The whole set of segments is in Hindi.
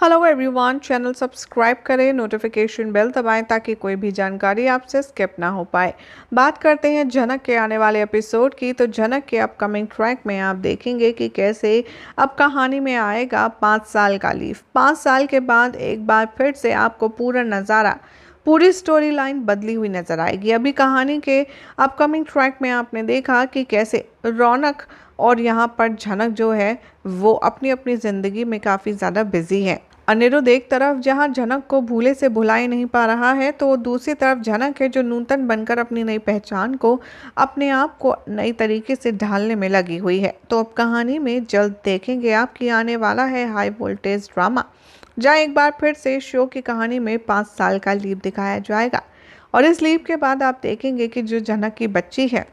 हेलो एवरीवन, चैनल सब्सक्राइब करें, नोटिफिकेशन बेल दबाएं ताकि कोई भी जानकारी आपसे स्किप ना हो पाए। बात करते हैं जनक के आने वाले एपिसोड की। तो जनक के अपकमिंग ट्रैक में आप देखेंगे कि कैसे अब कहानी में आएगा 5 साल का लीव। 5 साल के बाद एक बार फिर से आपको पूरा नज़ारा, पूरी स्टोरी लाइन बदली हुई नजर आएगी। अभी कहानी के अपकमिंग ट्रैक में आपने देखा कि कैसे रौनक और यहाँ पर झनक जो है वो अपनी अपनी ज़िंदगी में काफ़ी ज़्यादा बिजी है। अनिरुद्ध एक तरफ जहाँ झनक को भूले से भुला नहीं पा रहा है, तो दूसरी तरफ झनक है जो नूतन बनकर अपनी नई पहचान को, अपने आप को नई तरीके से ढालने में लगी हुई है। तो अब कहानी में जल्द देखेंगे आपकी आने वाला है हाई वोल्टेज ड्रामा, जहाँ एक बार फिर से शो की कहानी में 5 साल का लीव दिखाया जाएगा। और इस लीव के बाद आप देखेंगे कि जो झनक की बच्ची है,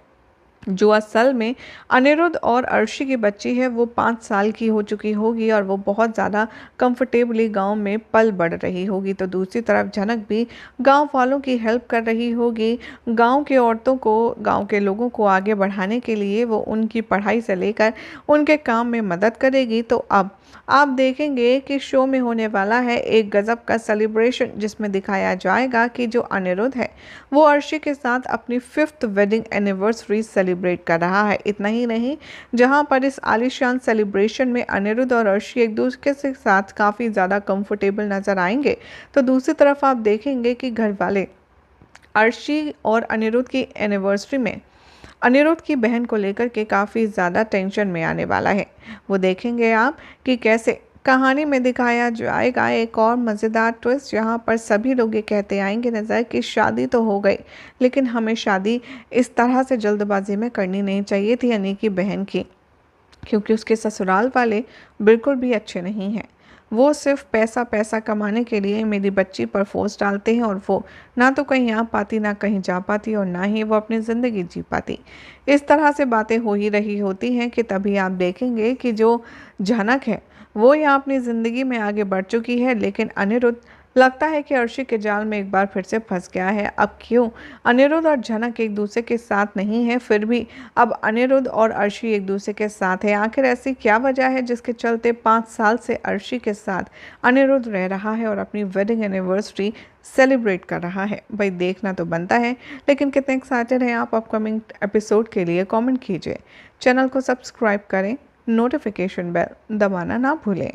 जो असल में अनिरुद्ध और अर्शी की बच्ची है, वो 5 साल की हो चुकी होगी और वो बहुत ज़्यादा कंफर्टेबली गांव में पल बढ़ रही होगी। तो दूसरी तरफ झनक भी गांव वालों की हेल्प कर रही होगी। गांव के औरतों को, गांव के लोगों को आगे बढ़ाने के लिए वो उनकी पढ़ाई से लेकर उनके काम में मदद करेगी। तो अब आप देखेंगे कि शो में होने वाला है एक गजब का सेलिब्रेशन, जिसमें दिखाया जाएगा कि जो अनिरुद्ध है वो अर्शी के साथ अपनी 5th वेडिंग एनिवर्सरी सेलिब्रेट कर रहा है। इतना ही नहीं, जहां पर इस आलीशान सेलिब्रेशन में अनिरुद्ध और अर्शी एक दूसरे के साथ काफ़ी ज़्यादा कंफर्टेबल नज़र आएंगे, तो दूसरी तरफ आप देखेंगे कि घर वाले अर्शी और अनिरुद्ध की एनिवर्सरी में अनिरुद्ध की बहन को लेकर के काफ़ी ज़्यादा टेंशन में आने वाला है। वो देखेंगे आप कि कैसे कहानी में दिखाया जाएगा एक और मज़ेदार ट्विस्ट, जहाँ पर सभी लोग ये कहते आएंगे नज़र कि शादी तो हो गई, लेकिन हमें शादी इस तरह से जल्दबाजी में करनी नहीं चाहिए थी यानी कि बहन की, क्योंकि उसके ससुराल वाले बिल्कुल भी अच्छे नहीं हैं। वो सिर्फ पैसा पैसा कमाने के लिए मेरी बच्ची पर फोर्स डालते हैं, और वो ना तो कहीं आ पाती, ना कहीं जा पाती, और ना ही वो अपनी ज़िंदगी जी पाती। इस तरह से बातें हो ही रही होती हैं कि तभी आप देखेंगे कि जो झनक है वो यहाँ अपनी ज़िंदगी में आगे बढ़ चुकी है, लेकिन अनिरुद्ध लगता है कि अर्शी के जाल में एक बार फिर से फंस गया है। अब क्यों अनिरुद्ध और झनक एक दूसरे के साथ नहीं है, फिर भी अब अनिरुद्ध और अर्शी एक दूसरे के साथ है। आखिर ऐसी क्या वजह है जिसके चलते 5 साल से अर्शी के साथ अनिरुद्ध रह रहा है और अपनी वेडिंग एनिवर्सरी सेलिब्रेट कर रहा है? भाई देखना तो बनता है, लेकिन कितने एक्साइटेड हैं आप अपकमिंग एपिसोड के लिए? कमेंट कीजिए, चैनल को सब्सक्राइब करें, नोटिफिकेशन बेल दबाना ना भूलें।